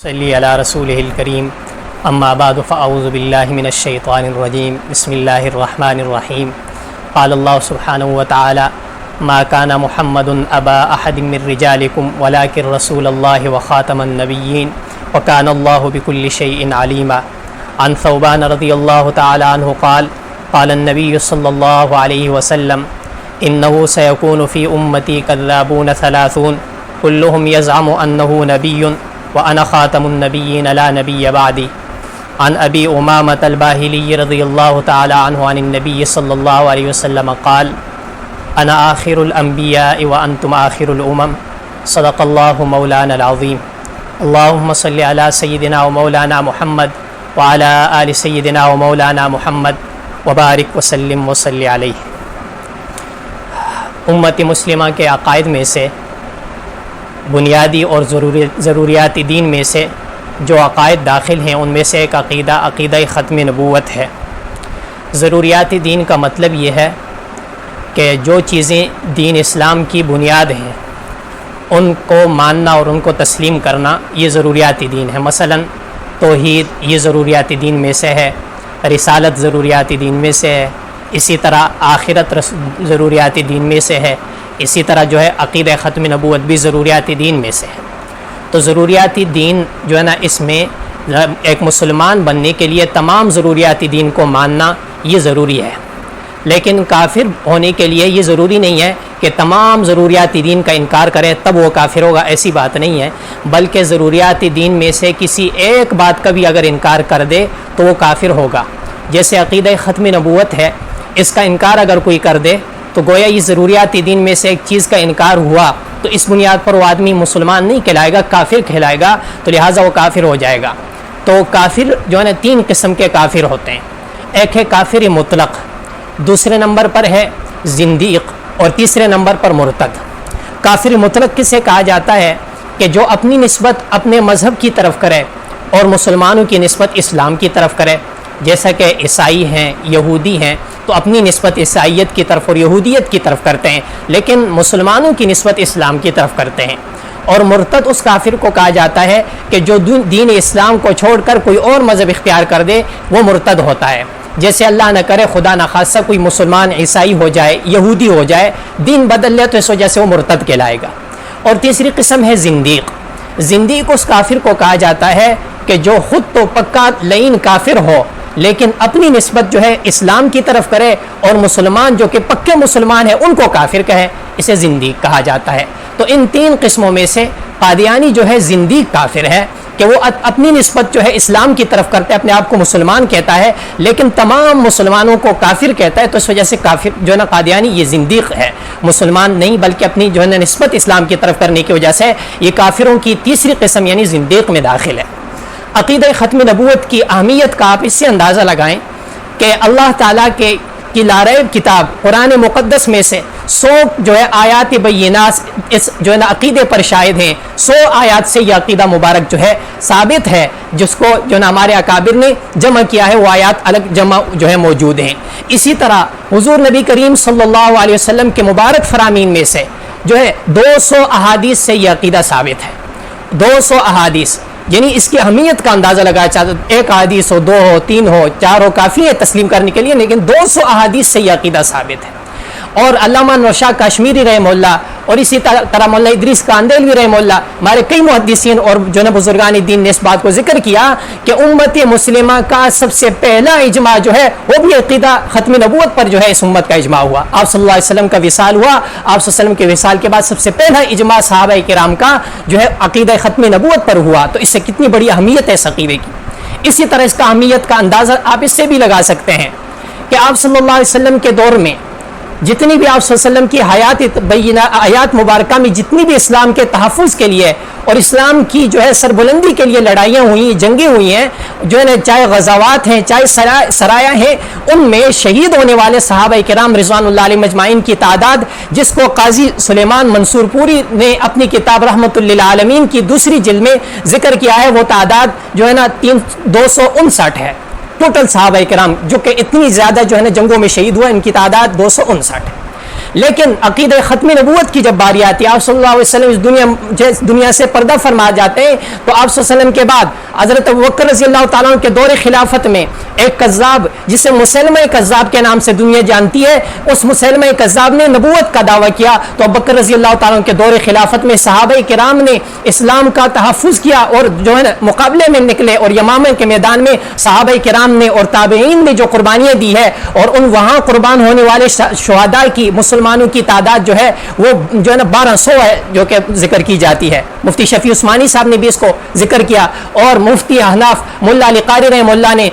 صلی علی رسولہ الکریم اما بعد فاعوذ باللہ من الشیطان الرجیم بسم اللہ الرحمن الرحیم قال اللہ سبحانہ وتعالی ما کان محمد ابا احد من رجالکم ولکن رسول اللہ وخاتم النبیین وکان اللہ بکل شیء علیما عن ثوبان رضی اللہ تعالی عنہ قال قال النبی صلی اللہ علیہ وسلم انه سيكون في امتی کذابون ثلاثون كلهم يزعم انه نبی وأنا خاتم النبيين لا نبي بعدي عن أبي أمامة الباهلي رضي الله تعالى عنه عن النبي صلى الله عليه وسلم قال أنا آخر الأنبياء وأنتم آخر الأمم صدق الله مولانا العظيم اللهم صل على سيدنا ومولانا محمد وعلى آل سيدنا ومولانا محمد وبارك وسلم وصل عليه۔ امت مسلمہ کے عقائد میں سے بنیادی اور ضروریات دین میں سے جو عقائد داخل ہیں ان میں سے ایک عقیدہ ختم نبوت ہے۔ ضروریات دین کا مطلب یہ ہے کہ جو چیزیں دین اسلام کی بنیاد ہیں ان کو ماننا اور ان کو تسلیم کرنا یہ ضروریات دین ہے۔ مثلا توحید یہ ضروریات دین میں سے ہے، رسالت ضروریات دین میں سے ہے، اسی طرح آخرت ضروریات دین میں سے ہے، اسی طرح جو ہے عقیدہ ختم نبوت بھی ضروریات دین میں سے ہے۔ تو ضروریات دین جو ہے نا، اس میں ایک مسلمان بننے کے لیے تمام ضروریات دین کو ماننا یہ ضروری ہے، لیکن کافر ہونے کے لیے یہ ضروری نہیں ہے کہ تمام ضروریات دین کا انکار کرے تب وہ کافر ہوگا، ایسی بات نہیں ہے، بلکہ ضروریات دین میں سے کسی ایک بات کا بھی اگر انکار کر دے تو وہ کافر ہوگا۔ جیسے عقیدہ ختم نبوت ہے، اس کا انکار اگر کوئی کر دے تو گویا یہ ضروریات دین میں سے ایک چیز کا انکار ہوا، تو اس بنیاد پر وہ آدمی مسلمان نہیں کہلائے گا، کافر کہلائے گا، تو لہٰذا وہ کافر ہو جائے گا۔ تو کافر جو ہے نا، تین قسم کے کافر ہوتے ہیں۔ ایک ہے کافر مطلق، دوسرے نمبر پر ہے زندیق، اور تیسرے نمبر پر مرتد۔ کافر مطلق کسے کہا جاتا ہے کہ جو اپنی نسبت اپنے مذہب کی طرف کرے اور مسلمانوں کی نسبت اسلام کی طرف کرے، جیسا کہ عیسائی ہیں، یہودی ہیں، تو اپنی نسبت عیسائیت کی طرف اور یہودیت کی طرف کرتے ہیں، لیکن مسلمانوں کی نسبت اسلام کی طرف کرتے ہیں۔ اور مرتد اس کافر کو کہا جاتا ہے کہ جو دین اسلام کو چھوڑ کر کوئی اور مذہب اختیار کر دے وہ مرتد ہوتا ہے۔ جیسے اللہ نہ کرے، خدا نہ خاصہ، کوئی مسلمان عیسائی ہو جائے، یہودی ہو جائے، دین بدل لے، تو اس وجہ سے وہ مرتد کہلائے گا۔ اور تیسری قسم ہے زندیق۔ زندیق اس کافر کو کہا جاتا ہے کہ جو خود تو پکا لعین کافر ہو لیکن اپنی نسبت جو ہے اسلام کی طرف کرے، اور مسلمان جو کہ پکے مسلمان ہیں ان کو کافر کہے، اسے زندیق کہا جاتا ہے۔ تو ان تین قسموں میں سے قادیانی جو ہے زندیق کافر ہے کہ وہ اپنی نسبت جو ہے اسلام کی طرف کرتا ہے، اپنے آپ کو مسلمان کہتا ہے لیکن تمام مسلمانوں کو کافر کہتا ہے، تو اس وجہ سے کافر جو ہے نا قادیانی یہ زندیق ہے، مسلمان نہیں بلکہ اپنی جو ہے نا نسبت اسلام کی طرف کرنے کی وجہ سے یہ کافروں کی تیسری قسم یعنی زندیق میں داخل ہے۔ عقیدہ ختم نبوت کی اہمیت کا آپ اس سے اندازہ لگائیں کہ اللہ تعالیٰ کی لاریب کتاب قرآن مقدس میں سے 100 جو ہے آیات بینات اس جو ہے نا عقیدے پر شاہد ہیں۔ 100 آیات سے یہ عقیدہ مبارک جو ہے ثابت ہے، جس کو جو ہے نا ہمارے اکابر نے جمع کیا ہے، وہ آیات الگ جمع جو ہے موجود ہیں۔ اسی طرح حضور نبی کریم صلی اللہ علیہ وسلم کے مبارک فرامین میں سے جو ہے 200 احادیث سے یہ عقیدہ ثابت ہے۔ 200 احادیث، یعنی اس کی اہمیت کا اندازہ لگایا چاہتے، ایک حدیث ہو، 2 ہو، 3 ہو، 4 ہو، کافی ہے تسلیم کرنے کے لیے، لیکن 200 احادیث سے یہ عقیدہ ثابت ہے۔ اور علامہ نوشا کشمیری رحمہ اللہ اور اسی طرح مولانا ادریس کاندیلوی رحمہ اللہ، ہمارے کئی محدثین اور جو ہے بزرگان دین نے اس بات کو ذکر کیا کہ امت مسلمہ کا سب سے پہلا اجماع جو ہے وہ بھی عقیدہ ختم نبوت پر جو ہے اس امت کا اجماع ہوا۔ آپ صلی اللہ علیہ وسلم کا وصال ہوا، آپ صلی اللہ علیہ وسلم کے وصال کے بعد سب سے پہلا اجماع صحابہ کرام کا جو ہے عقیدہ ختم نبوت پر ہوا، تو اس سے کتنی بڑی اہمیت ہے اس عقیدے کی۔ اسی طرح اس کا اہمیت کا اندازہ آپ اس سے بھی لگا سکتے ہیں کہ آپ صلی اللہ علیہ وسلم کے دور میں جتنی بھی آپ صلی اللہ علیہ وسلم کی حیات مبارکہ میں جتنی بھی اسلام کے تحفظ کے لیے اور اسلام کی جو ہے سربلندی کے لیے لڑائیاں ہوئی، جنگیں ہوئی ہیں، جو ہے نا چاہے غزوات ہیں چاہے سرایہ ہیں، ان میں شہید ہونے والے صحابہ کرام رضوان اللہ علیہ مجمعین کی تعداد، جس کو قاضی سلیمان منصور پوری نے اپنی کتاب رحمت للعالمین کی دوسری جلد میں ذکر کیا ہے، وہ تعداد جو ہے نا 259 ہے۔ ٹوٹل صحابہ کرام جو کہ اتنی زیادہ جو ہے نا جنگوں میں شہید ہوا، ان کی تعداد 259 ہے۔ لیکن عقیدہ ختم نبوت کی جب باری آتی ہے، آپ صلی اللہ علیہ وسلم اس دنیا سے پردہ فرما جاتے ہیں، تو آپ صلی اللہ علیہ وسلم کے بعد حضرت ابوبکر رضی اللہ تعالیٰ عنہ کے دور خلافت میں ایک کذاب جسے مسلمہ کذاب کے نام سے دنیا جانتی ہے، اس مسلمہ کذاب نے نبوت کا دعویٰ کیا، تو ابوبکر رضی اللہ تعالیٰ عنہ کے دور خلافت میں صحابہ کرام نے اسلام کا تحفظ کیا اور جو ہے نا مقابلے میں نکلے، اور یمامہ کے میدان میں صحابہ کرام نے اور تابعین نے جو قربانیاں دی ہے، اور ان وہاں قربان ہونے والے شہداء کی مسلمانوں کی تعداد جو ہے وہ جو ہے نا 1200 ہے، جو کہ ذکر کی جاتی ہے۔ مفتی شفیع عثمانی صاحب نے بھی اس کو ذکر کیا، اور مفتی احناف ملا علی قاری رحمہ اللہ نے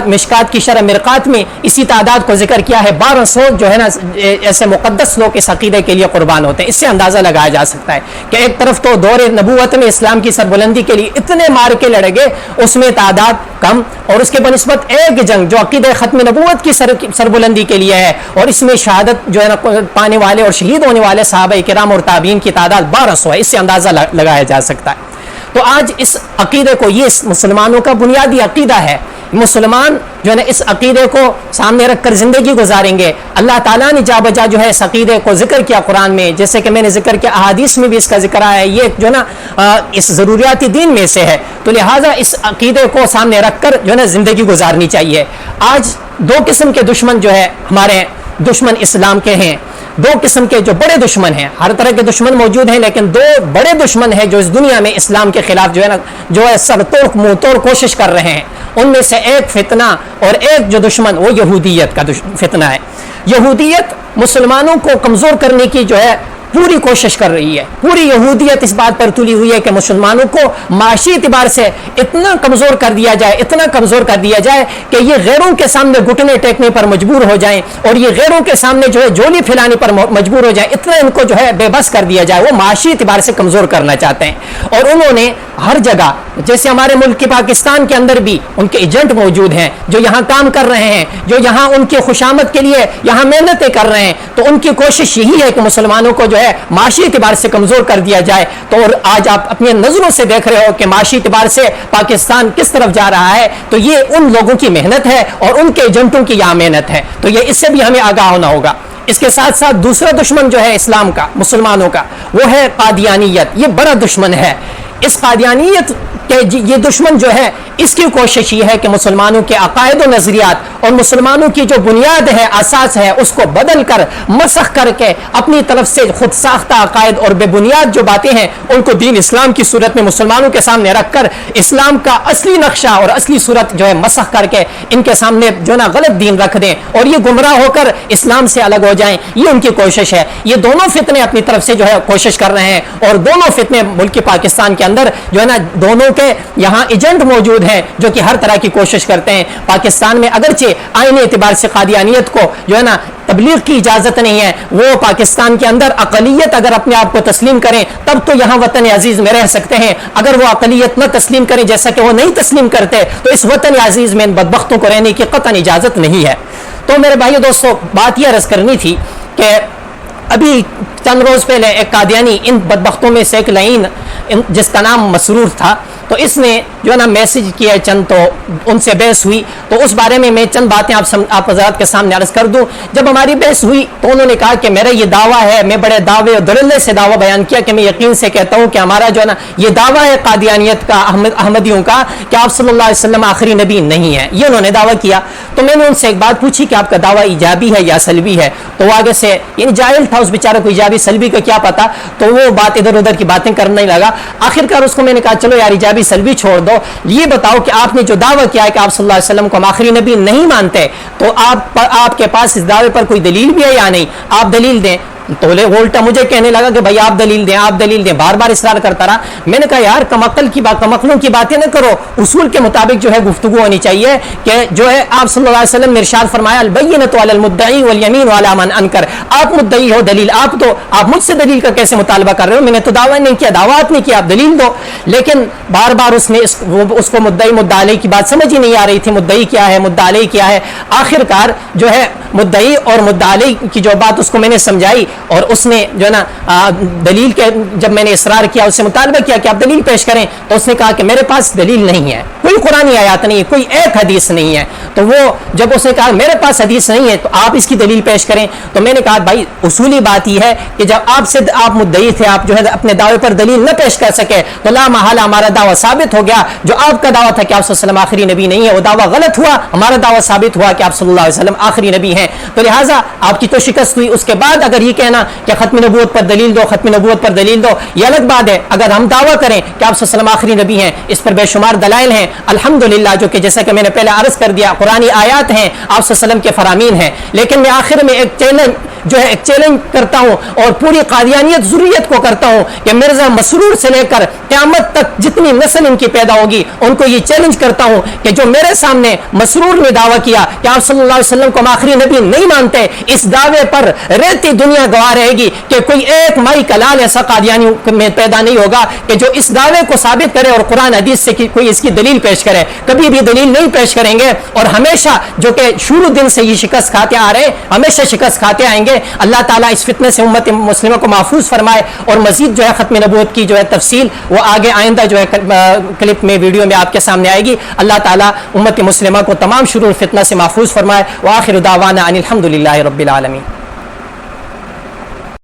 مشکات کی شرح مرقات میں اسی تعداد کو ذکر کیا ہے۔ 1200 جو ہے نا ایسے مقدس لوگ اس عقیدے کے لیے قربان ہوتے ہیں۔ اس سے اندازہ لگایا جا سکتا ہے کہ ایک طرف تو دور نبوت میں اسلام کی سربلندی کے لیے اتنے مارکے لڑے گئے، اس میں تعداد کم، اور اس کے بنسبت ایک جنگ جو عقیدہ ختم نبوت کی سربلندی کے لیے ہے، اور اس میں شہادت جو ہے نا پانے والے اور شہید ہونے والے صحابہ کرام اور تابعین کی تعداد 1200 ہے۔ اس سے اندازہ لگایا جا سکتا ہے۔ تو آج اس عقیدے کو، یہ مسلمانوں کا بنیادی عقیدہ ہے، مسلمان جو ہے نا اس عقیدے کو سامنے رکھ کر زندگی گزاریں گے۔ اللہ تعالیٰ نے جا بجا جو ہے اس عقیدے کو ذکر کیا قرآن میں، جیسے کہ میں نے ذکر کیا احادیث میں بھی اس کا ذکر آیا ہے، یہ جو ہے نا اس ضروریات دین میں سے ہے، تو لہٰذا اس عقیدے کو سامنے رکھ کر جو ہے نا زندگی گزارنی چاہیے۔ آج دو قسم کے دشمن جو ہے ہمارے دشمن اسلام کے ہیں، دو قسم کے جو بڑے دشمن ہیں، ہر طرح کے دشمن موجود ہیں، لیکن دو بڑے دشمن ہیں جو اس دنیا میں اسلام کے خلاف جو ہے نا جو ہے سر توڑ منہ توڑ کوشش کر رہے ہیں۔ ان میں سے ایک فتنہ اور ایک جو دشمن وہ یہودیت کا فتنہ ہے۔ یہودیت مسلمانوں کو کمزور کرنے کی جو ہے پوری کوشش کر رہی ہے۔ پوری یہودیت اس بات پر تلی ہوئی ہے کہ مسلمانوں کو معاشی اعتبار سے اتنا کمزور کر دیا جائے، اتنا کمزور کر دیا جائے کہ یہ غیروں کے سامنے گھٹنے ٹیکنے پر مجبور ہو جائیں، اور یہ غیروں کے سامنے جو ہے جولی پھیلانے پر مجبور ہو جائیں، اتنا ان کو جو ہے بے بس کر دیا جائے۔ وہ معاشی اعتبار سے کمزور کرنا چاہتے ہیں، اور انہوں نے ہر جگہ، جیسے ہمارے ملک کے پاکستان کے اندر بھی ان کے ایجنٹ موجود ہیں جو یہاں کام کر رہے ہیں، جو یہاں ان کی خوشامد کے لیے یہاں محنتیں کر رہے ہیں، تو ان کی کوشش یہی ہے کہ مسلمانوں کو جو ہے معاشی اعتبار سے کمزور کر دیا جائے۔ تو آج آپ اپنی نظروں سے دیکھ رہے ہو کہ معاشی اعتبار سے پاکستان کس طرف جا رہا ہے، تو یہ ان لوگوں کی محنت ہے اور ان کے ایجنٹوں کی یہاں محنت ہے، تو یہ اس سے بھی ہمیں آگاہ ہونا ہوگا۔ اس کے ساتھ ساتھ دوسرا دشمن جو ہے اسلام کا، مسلمانوں کا، وہ ہے قادیانیت۔ یہ بڑا دشمن ہے۔ اس قادیانیت کہ یہ دشمن جو ہے اس کی کوشش یہ ہے کہ مسلمانوں کے عقائد و نظریات اور مسلمانوں کی جو بنیاد ہے، اساس ہے، اس کو بدل کر مسخ کر کے اپنی طرف سے خود ساختہ عقائد اور بے بنیاد جو باتیں ہیں ان کو دین اسلام کی صورت میں مسلمانوں کے سامنے رکھ کر اسلام کا اصلی نقشہ اور اصلی صورت جو ہے مسخ کر کے ان کے سامنے جو نا غلط دین رکھ دیں اور یہ گمراہ ہو کر اسلام سے الگ ہو جائیں، یہ ان کی کوشش ہے۔ یہ دونوں فتنے اپنی طرف سے جو ہے کوشش کر رہے ہیں، اور دونوں فتنے ملک پاکستان کے اندر جو ہے نا دونوں کے یہاں ایجنٹ موجود ہیں جو کہ ہر طرح کی کوشش کرتے ہیں۔ پاکستان میں اگرچہ آئینی اعتبار سے قادیانیت کو جو ہے نا تبلیغ کی اجازت نہیں ہے، وہ پاکستان کے اندر اقلیت اگر اپنے آپ کو تسلیم کریں تب تو یہاں وطن عزیز میں رہ سکتے ہیں، اگر وہ اقلیت نہ تسلیم کریں جیسا کہ وہ نہیں تسلیم کرتے تو اس وطن عزیز میں ان بدبختوں کو رہنے کی قطعاً اجازت نہیں ہے۔ تو میرے بھائیو دوستو، بات یہ عرض کرنی تھی کہ ابھی چند روز پہلے ایک قادیانی ان بدبختوں میں سے ایک لعین جس کا نام مسرور تھا، تو اس نے جو ہے نا میسج کیا چند، تو ان سے بحث ہوئی، تو اس بارے میں چند باتیں آپ حضرات کے سامنے عرض کر دوں۔ جب ہماری بحث ہوئی تو انہوں نے کہا کہ میرا یہ دعویٰ ہے، میں بڑے دعوے اور دللے سے دعویٰ بیان کیا کہ میں یقین سے کہتا ہوں کہ ہمارا جو ہے نا یہ دعویٰ ہے قادیانیت کا، احمدیوں کا، کہ آپ صلی اللہ علیہ وسلم آخری نبی نہیں ہے، یہ انہوں نے دعویٰ کیا۔ تو میں نے ان سے ایک بات پوچھی کہ آپ کا دعویٰ ایجابی ہے یا سلبی ہے؟ تو وہ آگے سے یعنی جاہل تھا اس بیچارے کو، ایجابی سلبی کا کیا پتا، تو وہ بات ادھر ادھر کی باتیں کرنے لگا۔ آخر کار اس کو میں نے کہا چلو یار ایجابی سلبی چھوڑ دو، یہ بتاؤ کہ آپ نے جو دعویٰ کیا ہے کہ آپ صلی اللہ علیہ وسلم کو ہم آخری نبی نہیں مانتے، تو آپ کے پاس اس دعوے پر کوئی دلیل بھی ہے یا نہیں؟ آپ دلیل دیں۔ تو الٹا مجھے کہنے لگا کہ بھائی آپ دلیل دیں، آپ دلیل دیں، بار بار اصرار کرتا رہا۔ میں نے کہا یار کمعقلوں کی باتیں نہ کرو، اصول کے مطابق جو ہے گفتگو ہونی چاہیے کہ جو ہے آپ صلی اللہ علیہ وسلم نے ارشاد فرمایا البینۃ علی المدعی والیمین علی من انکر، آپ مدعی ہو، دلیل آپ دو، آپ مجھ سے دلیل کا کیسے مطالبہ کر رہے ہو؟ میں نے تو دعویٰ نہیں کیا، دعویٰ آپ نے کیا، آپ دلیل دو۔ لیکن بار بار اس نے اس کو مدعی مدعا علیہ کی بات سمجھ ہی نہیں آ رہی تھی، مدعی کیا ہے مدعا علیہ کیا ہے۔ آخر کار جو ہے مدعی اور مدعا علیہ کی جو بات اس کو میں نے سمجھائی اور اس نے جو ہے نا دلیل کے جب میں نے اصرار کیا اس سے مطالبہ کیا کہ آپ دلیل پیش کریں تو اس نے کہا کہ میرے پاس دلیل نہیں ہے, کوئی قرآنی آیات نہیں ہے, کوئی ایک حدیث نہیں ہے. تو وہ جب اس نے کہا میرے پاس حدیث نہیں ہے تو آپ اس کی دلیل پیش کریں, تو میں نے کہا بھائی اصولی بات یہ ہے کہ جب آپ مدعی تھے, آپ جو ہے اپنے دعوے پر دلیل نہ پیش کر سکے تو لا محالہ ہمارا دعویٰ ثابت ہو گیا. جو آپ کا دعویٰ تھا کہ آپ صلی اللہ علیہ وسلم آخری نبی نہیں ہے وہ دعویٰ غلط ہوا, ہمارا دعویٰ ثابت ہوا کہ آپ صلی اللہ علیہ وسلم آخری نبی ہیں. تو لہٰذا آپ کی تو شکست ہوئی. اس کے بعد اگر یہ کہنا کہ ختم نبوت پر دلیل دو, ختم نبوت پر دلیل دو, یہ الگ بات ہے. اگر ہم دعویٰ کریں کہ آپ صلی اللہ علیہ وسلم آخری نبی ہیں, اس پر بے شمار دلائل ہیں الحمدللہ, جو کہ جیسا کہ میں نے پہلے عرض کر دیا قرآنی آیات ہیں, آپ صلی اللہ علیہ وسلم کے فرامین ہیں. لیکن میں آخر میں ایک چیلنج کرتا ہوں اور پوری قادیانیت ضروریت کو کرتا ہوں کہ مرزا مسرور سے لے کر قیامت تک جتنی نسل ان کی پیدا ہوگی ان کو یہ چیلنج کرتا ہوں کہ جو میرے سامنے مسرور نے دعویٰ کیا کہ آپ صلی اللہ علیہ وسلم کو آخری نبی نہیں مانتے, اس دعوے پر رہتی دنیا گواہ رہے گی کہ کوئی ایک مائی کلال ایسا قادیانی میں پیدا نہیں ہوگا کہ جو اس دعوے کو ثابت کرے اور قرآن حدیث سے کوئی اس کی دلیل پیش کرے. کبھی بھی دلیل نہیں پیش کریں گے اور ہمیشہ جو کہ شروع دن سے یہ شکست کھاتے آ رہے ہمیشہ شکست کھاتے آئیں گے. اللہ تعالیٰ اس فتنے سے امت مسلمہ کو محفوظ فرمائے اور مزید جو ہے ختم نبوت کی جو ہے تفصیل وہ آگے آئندہ جو ہے کلپ میں ویڈیو میں آپ کے سامنے آئے گی. اللہ تعالیٰ امت مسلمہ کو تمام شرور فتنہ سے محفوظ فرمائے. وآخر دعوانا ان الحمدللہ رب العالمین.